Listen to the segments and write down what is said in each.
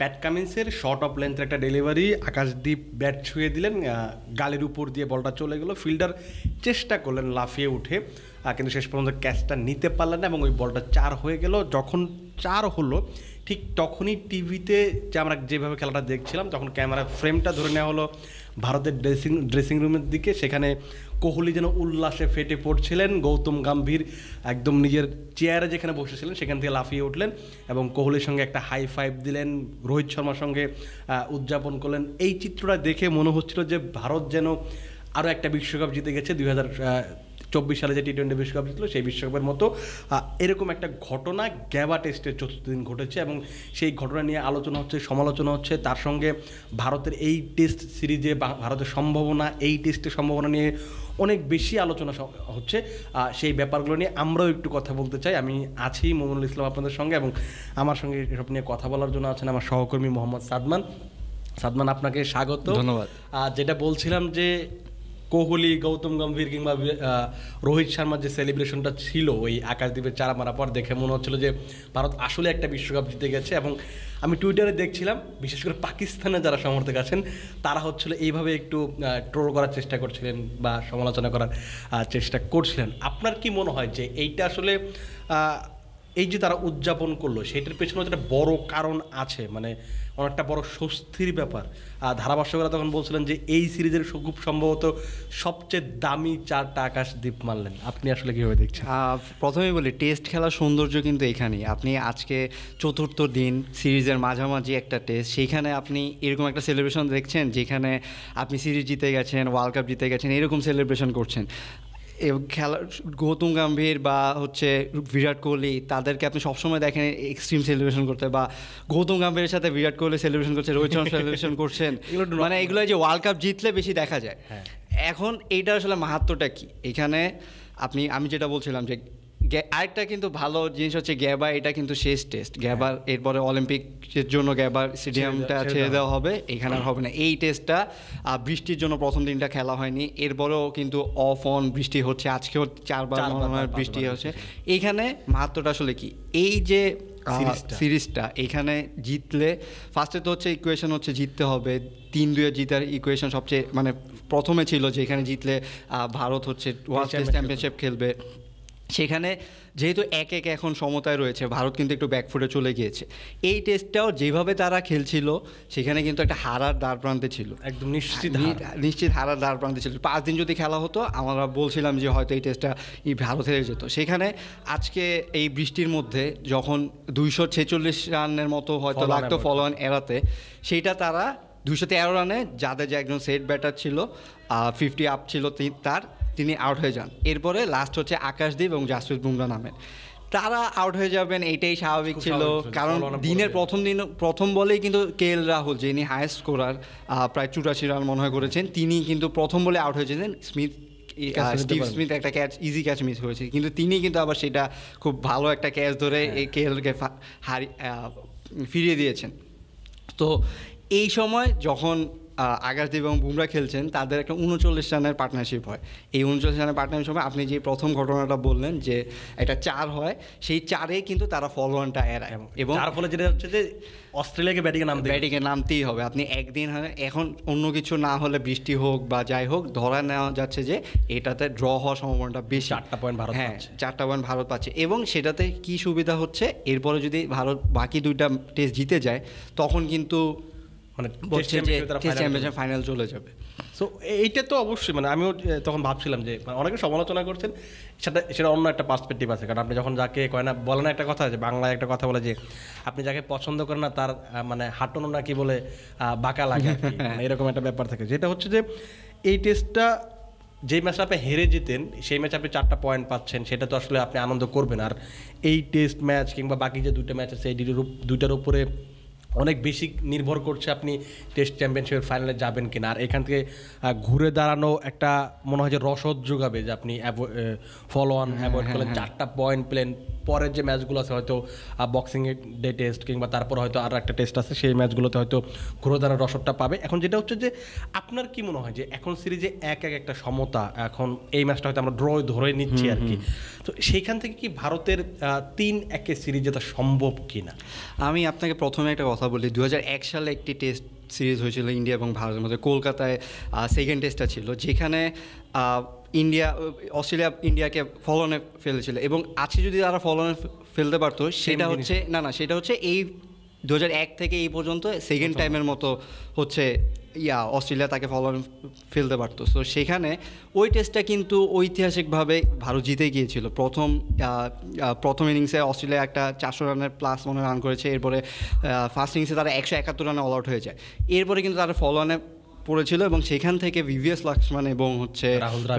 Pat কামিন্সের short of লেন্থের একটা delivery, Akashdeep bat ছুঁয়ে দিলেন, গালের উপর দিয়ে বলটা চলে গেল, ফিল্ডার চেষ্টা করলেন লাফিয়ে উঠে, কিন্তু শেষ পর্যন্ত ক্যাচটা নিতে পারলেন না এবং ওই বলটা 4 হয়ে গেল। যখন 4 হলো ঠিক তখনই টিভিতে যে আমরা যেভাবে খেলাটা দেখছিলাম তখন ক্যামেরা ফ্রেমটা ধরে নেওয়া হলো ভারতের ড্রেসিং রুমের দিকে। সেখানে কোহলি যেন উল্লাসে ফেটে পড়ছিলেন, গৌতম গম্ভীর একদম নিজের চেয়ারে যেখানে বসেছিলেন সেখান থেকে লাফিয়ে উঠলেন এবং কোহলির সঙ্গে একটা হাই ফাইভ দিলেন, রোহিত শর্মার সঙ্গে উদযাপন করলেন। এই চিত্রটা দেখে মনে হচ্ছিল যে ভারত যেন আরও একটা বিশ্বকাপ জিতে গেছে, 2024 সালে যে টি-20 বিশ্বকাপ জিতল সেই বিশ্বকাপের মতো। এরকম একটা ঘটনা গ্যাবা টেস্টের চতুর্থ দিন ঘটেছে এবং সেই ঘটনা নিয়ে আলোচনা হচ্ছে, সমালোচনা হচ্ছে। তার সঙ্গে ভারতের এই টেস্ট সিরিজে ভারতের সম্ভাবনা, এই টেস্টের সম্ভাবনা নিয়ে অনেক বেশি আলোচনা হচ্ছে। সেই ব্যাপারগুলো নিয়ে আমরাও একটু কথা বলতে চাই। আমি আছি মোমিনুল ইসলাম আপনাদের সঙ্গে এবং আমার সঙ্গে এসব নিয়ে কথা বলার জন্য আছেন আমার সহকর্মী মোহাম্মদ সাদমান। সাদমান, আপনাকে স্বাগত। ধন্যবাদ। যেটা বলছিলাম যে কোহলি, গৌতম গম্ভীর কিংবা রোহিত শর্মার যে সেলিব্রেশনটা ছিল ওই আকাশদ্বীপের 4 মারা পর, দেখে মনে হচ্ছিল যে ভারত আসলে একটা বিশ্বকাপ জিতে গেছে। এবং আমি টুইটারে দেখছিলাম বিশেষ করে পাকিস্তানের যারা সমর্থক আছেন তারা হচ্ছিল এইভাবে একটু ট্রোল করার চেষ্টা করছিলেন বা সমালোচনা করার চেষ্টা করছিলেন। আপনার কি মনে হয় যে এইটা আসলে এই যে তারা উদযাপন করলো সেটার পেছনে একটা বড় কারণ আছে, মানে অনেকটা বড় স্বস্তির ব্যাপার? ধারাভাষ্যকরা তখন বলছিলেন যে এই সিরিজের খুব সম্ভবত সবচেয়ে দামি 4টা আকাশদ্বীপ মারলেন। আপনি আসলে কীভাবে দেখছেন? প্রথমেই বলি, টেস্ট খেলার সৌন্দর্য কিন্তু এখানেই। আপনি আজকে চতুর্থ দিন সিরিজের মাঝামাঝি একটা টেস্ট, সেইখানে আপনি এরকম একটা সেলিব্রেশন দেখছেন যেখানে আপনি সিরিজ জিতে গেছেন, ওয়ার্ল্ড কাপ জিতে গেছেন, এরকম সেলিব্রেশন করছেন। খেলা গৌতম গম্ভীর বা হচ্ছে বিরাট কোহলি, তাদেরকে আপনি সবসময় দেখেন এক্সট্রিম সেলিব্রেশন করতে, বা গৌতম গম্ভীরের সাথে বিরাট কোহলি সেলিব্রেশন করছে, রোহিত শর্মা সেলিব্রেশন করছেন, মানে এগুলো যে ওয়ার্ল্ড কাপ জিতলে বেশি দেখা যায়। এখন এইটা আসলে মাহাত্ম্যটা কি এখানে? আমি যেটা বলছিলাম যে আরেকটা কিন্তু ভালো জিনিস হচ্ছে গ্যাবা, এটা কিন্তু শেষ টেস্ট। গ্যাবার এরপরে অলিম্পিকের জন্য গ্যাবার স্টেডিয়ামটা ছেড়ে দেওয়া হবে, এখানে আর হবে না। এই টেস্টটা বৃষ্টির জন্য প্রথম দিনটা খেলা হয়নি, এরপরেও কিন্তু অফ অন বৃষ্টি হচ্ছে, আজকেও 4 বার বৃষ্টি হচ্ছে। এইখানে মাহাত্ম্যটা আসলে কি? এই যে সিরিজটা এখানে জিতলে ফার্স্টে তো হচ্ছে ইকুয়েশন হচ্ছে জিততে হবে, 3-2 জিতার ইকুয়েশন সবচেয়ে মানে প্রথমে ছিল যে এখানে জিতলে ভারত হচ্ছে ওয়ার্ল্ড টেস্ট চ্যাম্পিয়নশিপ খেলবে। সেখানে যেহেতু 1-1 এখন সমতায় রয়েছে, ভারত কিন্তু একটু ব্যাকফুটে চলে গিয়েছে। এই টেস্টটাও যেভাবে তারা খেলছিল সেখানে কিন্তু একটা হারার দ্বার প্রান্তে ছিল, একদম নিশ্চিত হারার দ্বার প্রান্তে ছিল। 5 দিন যদি খেলা হতো আমরা বলছিলাম যে হয়তো এই টেস্টটা ভারত হেরে যেত। সেখানে আজকে এই বৃষ্টির মধ্যে যখন 246 রানের মতো হয়তো লাগতো ফলো অন এড়াতে, সেইটা তারা 213 রানে, যাদের যে একজন সেট ব্যাটার ছিল 50 আপ ছিল তিনি আউট হয়ে যান। এরপরে লাস্ট হচ্ছে আকাশদীপ এবং জাসপ্রীত বুমরা নামেন, তারা আউট হয়ে যাবেন, এইটাই স্বাভাবিক ছিল। কারণ দিনের প্রথম বলেই কিন্তু KL রাহুল, যিনি হায়েস্ট স্কোরার প্রায় 84 রান মনে হয় করেছেন, তিনি কিন্তু প্রথম বলে আউট হয়েছিলেন। স্টিভ স্মিথ একটা ইজি ক্যাচ মিস করেছে, কিন্তু তিনি কিন্তু আবার সেটা খুব ভালো একটা ক্যাচ ধরে এই KLকে ফিরিয়ে দিয়েছেন। তো এই সময় যখন আকাশদীপ এবং বুমরা খেলছেন, তাদের একটা 39 রানের পার্টনারশিপ হয়। এই 39 রানের পার্টনারশিপ সময় আপনি যে প্রথম ঘটনাটা বললেন যে একটা 4 হয়, সেই 4-এ কিন্তু তারা ফলো অনটা এড়ায় এবং তার ফলে যেটা হচ্ছে যে অস্ট্রেলিয়াকে ব্যাটিংয়ে নামতেই হবে। আপনি একদিন এখন অন্য কিছু না হলে বৃষ্টি হোক বা যাই হোক, ধরা নেওয়া যাচ্ছে যে এটাতে ড্র হওয়ার সম্ভাবনাটা বেশি। 4টা পয়েন্ট ভারত পাচ্ছে। 4টা পয়েন্ট ভারত পাচ্ছে এবং সেটাতে কি সুবিধা হচ্ছে, এরপরে যদি ভারত বাকি 2টা টেস্ট জিতে যায় তখন কিন্তু ফাইনাল চলে যাবে। সো এইটা তো অবশ্যই, মানে আমিও তখন ভাবছিলাম যে অনেকে সমালোচনা করছেন, সেটা অন্য একটা পার্সপেক্টিভ আছে। কারণ আপনি যখন যাকে কয় না, বলে না একটা কথা, যে বাংলায় একটা কথা বলে যে আপনি যাকে পছন্দ করেন না তার মানে হাঁটনো না কি বলে বাঁকা লাগে, এরকম একটা ব্যাপার থাকে। যেটা হচ্ছে যে এই টেস্টটা যেই ম্যাচটা আপনি হেরে যেতেন, সেই ম্যাচে আপনি 4টা পয়েন্ট পাচ্ছেন, সেটা তো আসলে আপনি আনন্দ করবেন। আর এই টেস্ট ম্যাচ কিংবা বাকি যে 2টা ম্যাচ আছে, এই 2টার উপরে অনেক বেশি নির্ভর করছে আপনি টেস্ট চ্যাম্পিয়নশিপের ফাইনালে যাবেন কিনা। আর এখান থেকে ঘুরে দাঁড়ানো একটা মনে হয় যে রসদ যোগাবে, যে আপনি ফলো অন অ্যাভয়েড করলেন, 4টা পয়েন্ট পেলেন, পরের যে ম্যাচগুলো আছে হয়তো বক্সিং ডে টেস্ট কিংবা তারপর হয়তো আরও একটা টেস্ট আছে, সেই ম্যাচগুলোতে হয়তো ঘুরে দাঁড়ার রসদটা পাবে। এখন যেটা হচ্ছে যে আপনার কি মনে হয় যে এখন সিরিজে এক একটা সমতা, এখন এই ম্যাচটা হয়তো আমরা ধরে নিচ্ছি আর কি, তো সেইখান থেকে কি ভারতের 3-1 সিরিজ জেতা সম্ভব কিনা? আমি আপনাকে প্রথমে একটা কথা বলি, 2001 সালে একটি টেস্ট সিরিজ হয়েছিল ইন্ডিয়া এবং ভারতের মধ্যে, কলকাতায় সেকেন্ড টেস্টটা ছিল, যেখানে অস্ট্রেলিয়া ইন্ডিয়াকে ফলনে ফেলেছিল। এবং আজকে যদি তারা ফলনে ফেলতে পারতো সেটা হচ্ছে সেটা হচ্ছে এই 2001 থেকে এই পর্যন্ত সেকেন্ড টাইমের মতো হচ্ছে অস্ট্রেলিয়া তাকে ফেলতে পারতো। সো সেখানে ওই টেস্টটা কিন্তু ঐতিহাসিকভাবে ভারত জিতে গিয়েছিল। প্রথম ইনিংসে অস্ট্রেলিয়া একটা 400 রানের প্লাস রান করেছে, এরপরে ফার্স্ট ইনিংসে তারা 171 রানে অল আউট হয়ে যায়। এরপরে কিন্তু তারা ফলোঅনে পড়েছিল এবং সেখান থেকে ভিভিএস লক্ষ্মণ এবং হচ্ছে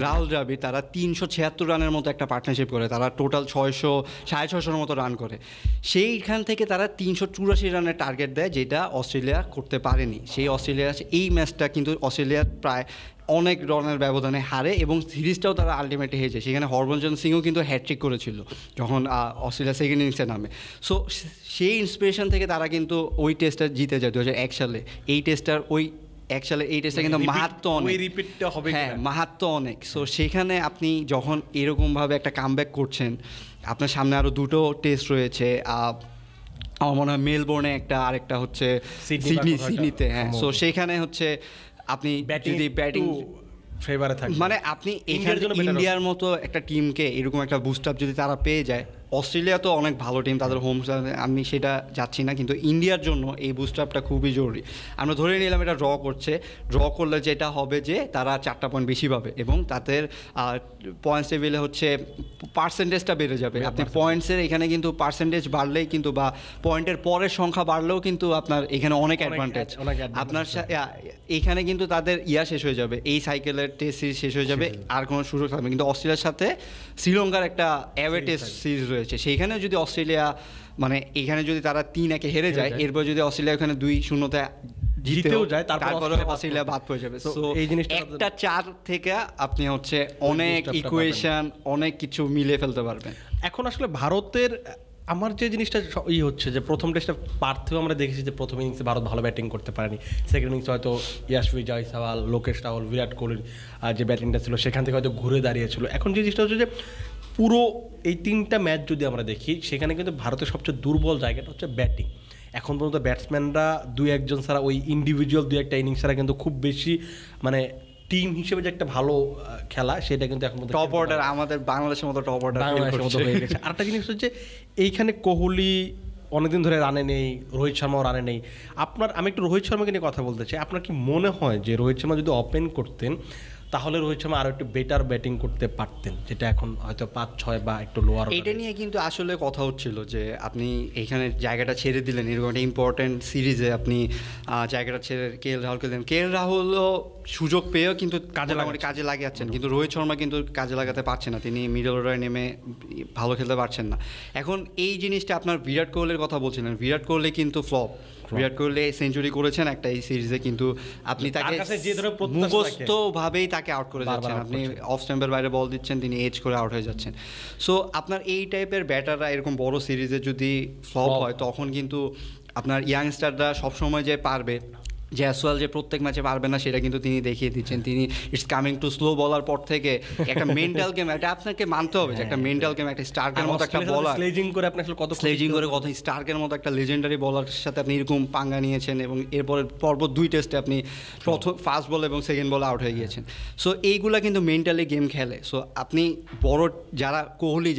রাহুল দ্রাবিড় তারা 376 রানের মতো একটা পার্টনারশিপ করে, তারা টোটাল 600-650 মতো রান করে। সেইখান থেকে তারা 384 রানের টার্গেট দেয়, যেটা অস্ট্রেলিয়া করতে পারেনি। সেই অস্ট্রেলিয়া এই ম্যাচটা কিন্তু অস্ট্রেলিয়া প্রায় অনেক রানের ব্যবধানে হারে এবং সিরিজটাও তারা আলটিমেটলি হেরে যায়। সেখানে হরভঞ্জন সিংও কিন্তু হ্যাটট্রিক করেছিল যখন অস্ট্রেলিয়া সেকেন্ড ইনিংসে নামে। সো সেই ইন্সপিরেশন থেকে তারা কিন্তু ওই টেস্টটা জিতে যায় 2001 সালে। এই টেস্টটা কিন্তু মাহাত্ম অনেক, হ্যাঁ মাহাত্ম অনেক। সো সেখানে আপনি যখন এরকমভাবে একটা কামব্যাক করছেন, আপনার সামনে আরও দুটো টেস্ট রয়েছে, আমার মনে হয় মেলবোর্নে একটা, আরেকটা হচ্ছে সিডনিতে। হ্যাঁ, সো সেখানে হচ্ছে আপনি যদি ব্যাটিং ফেভারে থাকে, মানে আপনি এখানে ইন্ডিয়ার মতো একটা টিমকে এরকম একটা বুস্ট আপ যদি তারা পেয়ে যায়, অস্ট্রেলিয়া তো অনেক ভালো টিম, তাদের হোম, আমি সেটা যাচ্ছি না, কিন্তু ইন্ডিয়ার জন্য এই বুস্ট আপটা খুবই জরুরি। আমরা ধরে নিলাম এটা ড্র করলে যেটা হবে যে তারা 4টা পয়েন্ট বেশি পাবে এবং তাদের পয়েন্টস টেবিলে হচ্ছে পার্সেন্টেজটা বেড়ে যাবে। আপনি পয়েন্টসের এখানে কিন্তু পার্সেন্টেজ বাড়লেই কিন্তু, বা পয়েন্টের পরের সংখ্যা বাড়লেও কিন্তু আপনার এখানে অনেক অ্যাডভান্টেজ আপনার এখানে কিন্তু তাদের শেষ হয়ে যাবে, এই সাইকেলের টেস্ট সিরিজ শেষ হয়ে যাবে, আর কোনো সুযোগ থাকবে। কিন্তু অস্ট্রেলিয়ার সাথে শ্রীলঙ্কার একটা অ্যাওয়ে টেস্ট সিরিজ রয়েছে, সেইখানেও যদি অস্ট্রেলিয়া মানে এখানে যদি তারা 3-1 হেরে যায়, এরপর যদি অস্ট্রেলিয়া ওখানে 2-0 জিতেও যায়, তারপরে অস্ট্রেলিয়া বাদ পড়ে যাবে। সো এই জিনিসটা একটা 4 থেকে আপনি হচ্ছে অনেক ইকুয়েশন, অনেক কিছু মিলিয়ে ফেলতে পারবেন। এখন আসলে ভারতের আমার যে জিনিসটা হচ্ছে যে প্রথম টেস্টে পার্থেও আমরা দেখেছি যে প্রথম ইনিংসে ভারত ভালো ব্যাটিং করতে পারেনি, সেকেন্ড ইনিংসে হয়তো ইয়াশভি জয়সওয়াল, লোকেশ রাহুল, বিরাট কোহলির যে ব্যাটিংটা ছিল সেখান থেকে হয়তো ঘুরে দাঁড়িয়েছিল। এখন যে জিনিসটা হচ্ছে যে পুরো এই 3টা ম্যাচ যদি আমরা দেখি, সেখানে কিন্তু ভারতের সবচেয়ে দুর্বল জায়গাটা হচ্ছে ব্যাটিং। এখন পর্যন্ত ব্যাটসম্যানরা 2-1 ছাড়া, ওই ইন্ডিভিজুয়াল 2-1 ইনিংস ছাড়া কিন্তু খুব বেশি মানে টিম হিসেবে যে একটা ভালো খেলা, সেটা কিন্তু এখন টপ অর্ডার আমাদের বাংলাদেশের মতো টপ অর্ডার হয়ে গেছে। আরেকটা জিনিস হচ্ছে এইখানে কোহলি অনেকদিন ধরে রানে নেই, রোহিত শর্মাও রানে নেই। আমি একটু রোহিত শর্মাকে নিয়ে কথা বলতে চাই। আপনার কি মনে হয় যে রোহিত শর্মা যদি ওপেন করতেন তাহলে রোহিত শর্মা আরও একটু বেটার ব্যাটিং করতে পারতেন, যেটা এখন হয়তো 5-6 বা একটু লোয়ার? এটা নিয়ে কিন্তু আসলে কথা হচ্ছিল যে আপনি এইখানে জায়গাটা ছেড়ে দিলেন, এরকম একটা ইম্পর্টেন্ট সিরিজে আপনি জায়গাটা ছেড়ে রাহুলকে দিলেন। রাহুলও সুযোগ পেয়েও কিন্তু কাজে লাগাচ্ছেন, কিন্তু রোহিত শর্মা কিন্তু কাজে লাগাতে পারছেন না, তিনি মিডল অর্ডারে নেমে ভালো খেলতে পারছেন না। এখন এই জিনিসটা আপনার বিরাট কোহলির কথা বলছিলেন, বিরাট কোহলি কিন্তু ফ্লপ। বিরাট কোহলি সেঞ্চুরি করেছেন একটা এই সিরিজে, কিন্তু আপনি তাকে মুখস্থভাবেই তাকে আউট করে যাচ্ছেন, আপনি অফ স্ট্যাম্পের বাইরে বল দিচ্ছেন, তিনি এজ করে আউট হয়ে যাচ্ছেন। সো আপনার এই টাইপের ব্যাটাররা এরকম বড় সিরিজে যদি ফ্লপ হয়, তখন কিন্তু আপনার ইয়াংস্টাররা সবসময় যে পারবে, জয়সওয়াল যে প্রত্যেক ম্যাচে পারবে না সেটা কিন্তু তিনি দেখিয়ে দিচ্ছেন। তিনি ইটস কামিং টু স্লো বলার পর থেকে একটা মেন্টাল গেম, এটা আপনাকে মানতে হবে যে একটা মেন্টাল গেম, একটা স্টার্কের মতো একটা বলার, স্লেজিং করে কত স্টার্কের মতো একটা লেজেন্ডারি বলার সাথে আপনি এরকম পাঙ্গা নিয়েছেন এবং এরপরে পরপর 2 টেস্টে আপনি ফার্স্ট বল এবং সেকেন্ড বলে আউট হয়ে গিয়েছেন। সো এইগুলা কিন্তু মেন্টালি গেম খেলে। সো আপনি বড় যারা কোহলি,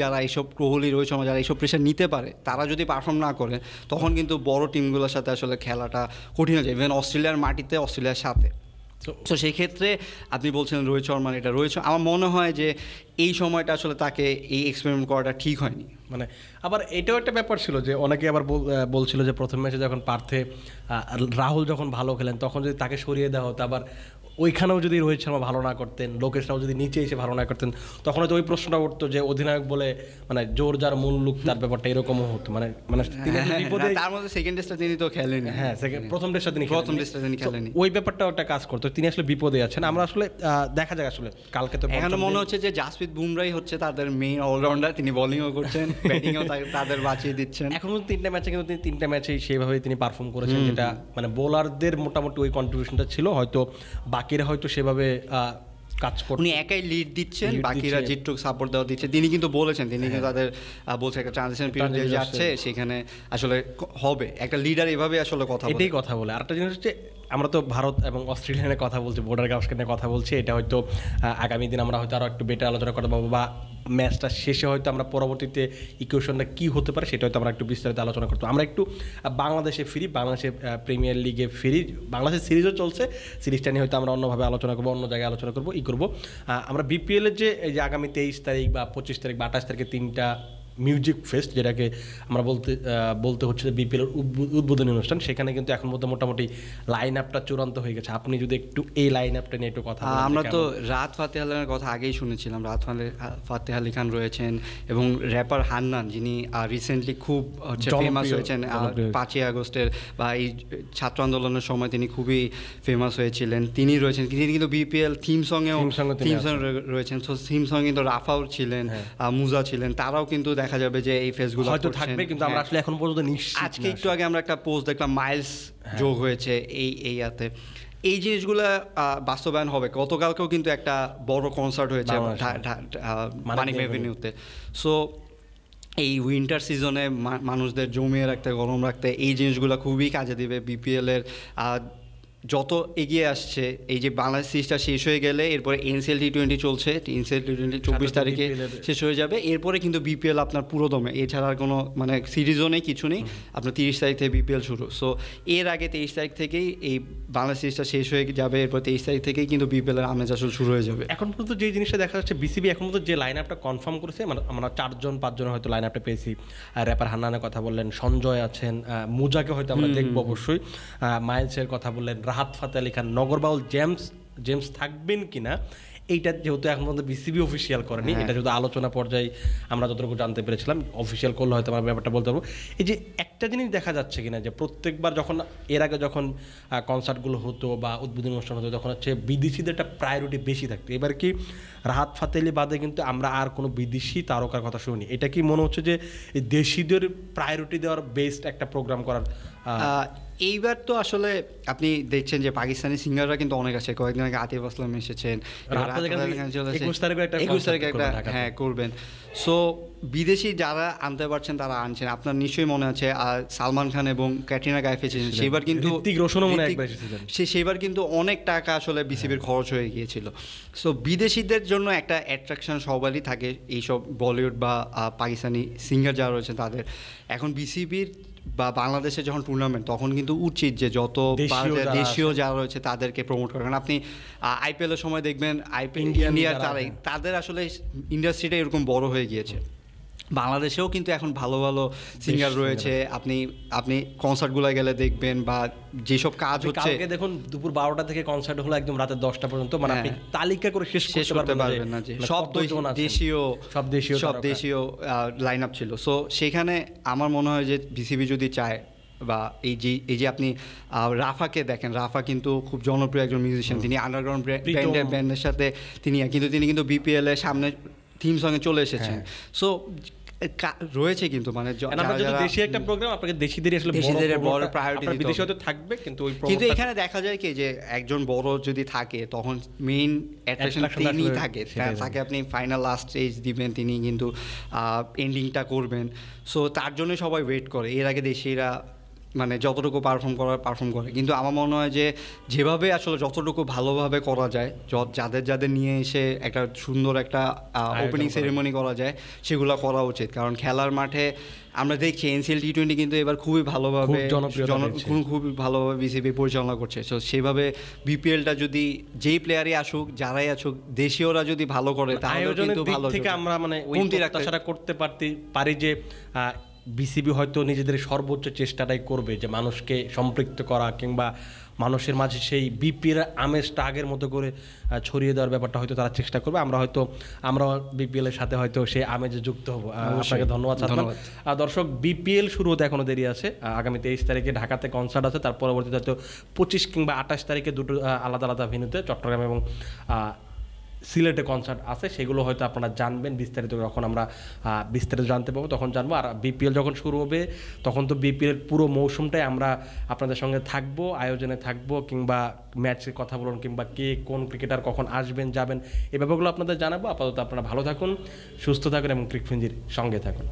রোহিত শর্মা যারা এইসব প্রেশার নিতে পারে, তারা যদি পারফর্ম না করে, তখন কিন্তু বড় টিমগুলোর সাথে আসলে খেলাটা কঠিন হয়ে যায়, ইভেন অস্ট্রেলিয়ার মাটিতে, অস্ট্রেলিয়ার সাথে। তো সেই ক্ষেত্রে আপনি বলছেন রোহিত শর্মা, এটা আমার মনে হয় যে এই সময়টা আসলে তাকে এই এক্সপেরিমেন্ট করাটা ঠিক হয়নি। মানে আবার এটাও একটা ব্যাপার ছিল যে অনেকে আবার বলছিল যে প্রথম ম্যাচে যখন রাহুল যখন ভালো খেলেন, তখন যদি তাকে সরিয়ে দেওয়া হতো, আবার ওইখানেও যদি রোহিত শর্মা ভালো না করতেন, লোকেশ রাও যদি নিচে এসে ভালো না করতেন, তখন হয়তো ওই প্রশ্নটা উঠতো যে অধিনায়ক বলে মানে জোর যার মূল লুক তার ব্যাপারটা এরকমও হতো, মানে মানে তিনি বিপদে, তার মধ্যে সেকেন্ড টেস্টটা তিনি তো খেলেনি। হ্যাঁ প্রথম টেস্টটা তিনি খেলেনি, ওই ব্যাপারটাও একটা কাজ করতো, তিনি আসলে বিপদে আছেন। আমরা আসলে দেখা যাক আসলে কালকে তো এখানে মনে হচ্ছে যে জাসপ্রীত বুমরাই হচ্ছে তাদের মেইন অলরাউন্ডার, তিনি বোলিংও করছেন, ব্যাটিংও তাদের বাঁচিয়ে দিচ্ছেন। এখন তিনটা ম্যাচে কিন্তু তিনটা ম্যাচেই সেভাবেই তিনি পারফর্ম করেছেন, যেটা মানে বোলারদের মোটামুটি ওই কন্ট্রিবিউশনটা ছিল, হয়তো বাকিরা হয়তো সেভাবে কাজ করতে, উনি একাই লিড দিচ্ছেন, বাকিরা যেটুকু সাপোর্ট দেওয়া দিচ্ছে। তিনি কিন্তু বলেছেন, তিনি কিন্তু তাদের বলছে একটা ট্রানজিশন পিরিয়ড যাচ্ছে, সেখানে আসলে হবে একটা লিডার এভাবে আসলে এটাই কথা বলে। আরেকটা জিনিস হচ্ছে আমরা তো ভারত এবং অস্ট্রেলিয়ানের কথা বলছি, বর্ডার গাভাস্কার নিয়ে কথা বলছি, এটা হয়তো আগামী দিন আমরা হয়তো আরও একটু বেটার আলোচনা করতে পারবো, বা ম্যাচটা শেষে হয়তো আমরা পরবর্তীতে ইকুয়েশনটা কী হতে পারে সেটা হয়তো আমরা একটু বিস্তারিত আলোচনা করতে। আমরা একটু বাংলাদেশে ফিরি, বাংলাদেশে প্রিমিয়ার লিগে ফিরি। বাংলাদেশের সিরিজও চলছে, সিরিজটা নিয়ে হয়তো আমরা অন্যভাবে আলোচনা করবো, অন্য জায়গায় আলোচনা করবো করবো। আমরা বিপিএলের যে এই যে আগামী 23 তারিখ বা 25 তারিখ বা 28 তারিখে 3টা মিউজিক ফেস্ট, যেটাকে আমরা বলতে হচ্ছে বিপিএলের উদ্বোধনী অনুষ্ঠান, সেখানে কিন্তু এখন মধ্যে মোটামুটি লাইন আপটা চূড়ান্ত হয়ে গেছে। আপনি যদি একটু এই লাইন আপটা নিয়ে একটু কথা বলেন। আমরা তো রাহাত ফাতে আলীর কথা আগেই শুনেছিলাম, রাহাত ফাতে আলী খান রয়েছেন এবং র্যাপার হান্নান, যিনি রিসেন্টলি খুব ফেমাস হয়েছেন 5ই আগস্টের বা এই ছাত্র আন্দোলনের সময় তিনি খুবই ফেমাস হয়েছিলেন, তিনি রয়েছেন। তিনি কিন্তু বিপিএল থিম সঙ্গে রয়েছেন। সো থিম সঙ্গে কিন্তু রাফাও ছিলেন, মুজা ছিলেন, তারাও কিন্তু দেখা যাবে যে এই ফেসগুলো হয়তো থাকবে, কিন্তু আমরা আসলে এখন পর্যন্ত নিশ্চিত। আজকে একটু আগে আমরা একটা পোস্ট দেখলাম, মাইলস যোগ হয়েছে এই ইয়াতে। এই জিনিসগুলো বাস্তবায়ন হবে। গতকালকেও কিন্তু একটা বড় কনসার্ট হয়েছে মানিক এভিনিউতে। সো এই উইন্টার সিজনে মানুষদের জমিয়ে রাখতে, গরম রাখতে এই জিনিসগুলো খুবই কাজে দিবে। বিপিএলের যত এগিয়ে আসছে, এই যে বাংলাদেশ সিরিজটা শেষ হয়ে গেলে এরপরে এনসিএল টি20 চলছে, এনসিএল টি20 24 তারিখে শেষ হয়ে যাবে, এরপরে কিন্তু বিপিএল আপনার পুরো দমে, এছাড়া আর কোনো মানে সিরিজও নেই, কিছু নেই। আপনার 30 তারিখ থেকে বিপিএল শুরু। সো এর আগে 23 তারিখ থেকেই এই বাংলাদেশ সিরিজটা শেষ হয়ে যাবে, এরপর 23 তারিখ থেকেই কিন্তু বিপিএলের আমেজ আসলে শুরু হয়ে যাবে। এখন পর্যন্ত যে জিনিসটা দেখা যাচ্ছে, বিসিবি এখন পর্যন্ত যে লাইন আপটা কনফার্ম করেছে, আমরা 4-5 হয়তো লাইন আপটা পেয়েছি। র্যাপার হান্নানের কথা বললেন, সঞ্জয় আছেন, মুজাকে হয়তো আমরা দেখবো অবশ্যই, মাইলসের কথা বললেন, রাহাত ফাতে আলী খান, নগরবাউল জেমস থাকবেন কিনা, এইটা যেহেতু এখন পর্যন্ত বিসিবি অফিসিয়াল করেনি, এটা যেহেতু আলোচনা পর্যায়ে আমরা যতটুকু জানতে পেরেছিলাম, অফিসিয়াল করলে হয়তো আমরা ব্যাপারটা বলতে পারবো। এই যে একটা জিনিস দেখা যাচ্ছে কিনা, যে প্রত্যেকবার যখন এর আগে যখন কনসার্টগুলো হতো বা উদ্বোধনী অনুষ্ঠান হতো, তখন হচ্ছে বিদেশিদের একটা প্রায়োরিটি বেশি থাকতো। এবার কি রাহাত ফাতে আলী বাদে কিন্তু আমরা আর কোনো বিদেশি তারকার কথা শুনি। এটা কি মনে হচ্ছে যে দেশিদের প্রায়োরিটি দেওয়ার বেস্ট একটা প্রোগ্রাম করার? এইবার তো আসলে আপনি দেখছেন যে পাকিস্তানি সিঙ্গাররা কিন্তু অনেক আছে। কয়েকদিন আগে আতিফ আসলাম এসেছেন, 21 তারিখে একটা হ্যাঁ করবেন। সো বিদেশি যারা আনতে পারছেন তারা আনছেন। আপনার নিশ্চয়ই মনে আছে সালমান খান এবং ক্যাটরিনা কাইফ এসেছেন, সেবার কিন্তু সেবার কিন্তু অনেক টাকা আসলে বিসিবির খরচ হয়ে গিয়েছিল। সো বিদেশিদের জন্য একটা অ্যাট্রাকশন সবারই থাকে, এইসব বলিউড বা পাকিস্তানি সিঙ্গার যারা রয়েছেন তাদের। এখন বিসিবির বা বাংলাদেশে যখন টুর্নামেন্ট, তখন কিন্তু উচিত যে যত দেশীয় যারা রয়েছে তাদেরকে প্রমোট করেন। কারণ আপনি আইপিএলের সময় দেখবেন ইন্ডিয়ার তাদের আসলে ইন্ডাস্ট্রিটা এরকম বড় হয়ে গিয়েছে। বাংলাদেশেও কিন্তু এখন ভালো ভালো সিঙ্গার রয়েছে। আপনি কনসার্টগুলো গেলে দেখবেন, বা যেসব কাজ হচ্ছে, দেখুন দুপুর 12টা থেকে কনসার্ট হলো একদম রাতের 10টা পর্যন্ত, মানে আপনি তালিকা করে শেষ করতে পারবেন না যে সব দেশীয় লাইন আপ ছিল। সো সেখানে আমার মনে হয় যে বিসিবি যদি চায়, বা এই যে আপনি রাফাকে দেখেন, রাফা কিন্তু খুব জনপ্রিয় একজন মিউজিশিয়ান, তিনি আন্ডারগ্রাউন্ড ব্যান্ডের সাথে তিনি কিন্তু বিপিএল এর সামনে থিম সঙ্গে চলে এসেছেন। সো রয়েছে কিন্তু মানে দেশি একটা প্রোগ্রাম, আপনাকে দেশিদেরই আসলে বড় প্রায়োরিটি দিতে হবে। বিদেশি হয়তো থাকবে, কিন্তু এখানে দেখা যায় কি যে একজন বড় যদি থাকে, তখন মেইন অ্যাট্রাকশন তিনি থাকে, তাকে আপনি ফাইনাল লাস্ট স্টেজ দিবেন, তিনি কিন্তু এন্ডিংটা করবেন। সো তার জন্য সবাই ওয়েট করে। এর আগে দেশিরা মানে যতটুকু পারফর্ম করে, কিন্তু আমার মনে হয় যে যেভাবে আসলে যতটুকু ভালোভাবে করা যায়, যাদের নিয়ে এসে একটা সুন্দর একটা ওপেনিং সেরেমনি করা যায়, সেগুলো করা উচিত। কারণ খেলার মাঠে আমরা দেখছি এনসিএল টি20 কিন্তু এবার খুবই ভালোভাবে বিসিবি পরিচালনা করছে। সো সেভাবে বিপিএলটা যদি যেই প্লেয়ারই আসুক, যারাই আসুক, দেশীয়রা যদি ভালো করে, তাহলে কিন্তু ভালো থেকে আমরা মানে করতে পারি যে বিসিবি হয়তো নিজেদের সর্বোচ্চ চেষ্টাটাই করবে যে মানুষকে সম্পৃক্ত করা কিংবা মানুষের মাঝে সেই বিপিএল আমেজটা আগের মতো করে ছড়িয়ে দেওয়ার ব্যাপারটা হয়তো তারা চেষ্টা করবে। আমরা বিপিএল এর সাথে হয়তো সেই আমেজে যুক্ত হব। আপনাকে ধন্যবাদ সাদমান। দর্শক, বিপিএল শুরু হতে এখনো দেরি আছে। আগামী 23 তারিখে ঢাকাতে কনসার্ট আছে, তার পরবর্তীতে হয়তো 25 কিংবা 28 তারিখে দুটো আলাদা আলাদা ভেন্যুতে চট্টগ্রাম এবং সিলেটে কনসার্ট আছে, সেগুলো হয়তো আপনারা জানবেন বিস্তারিত। যখন আমরা বিস্তারিত জানতে পারবো তখন জানবো। আর বিপিএল যখন শুরু হবে তখন তো বিপিএল পুরো মৌসুমটাই আমরা আপনাদের সঙ্গে থাকবো, আয়োজনে থাকবো, কিংবা ম্যাচের কথা বলুন কিংবা কে কোন ক্রিকেটার কখন আসবেন যাবেন এই ব্যাপারগুলো আপনাদের জানাবো। আপাতত আপনারা ভালো থাকুন, সুস্থ থাকুন এবং ক্রিকফিঞ্জির সঙ্গে থাকুন।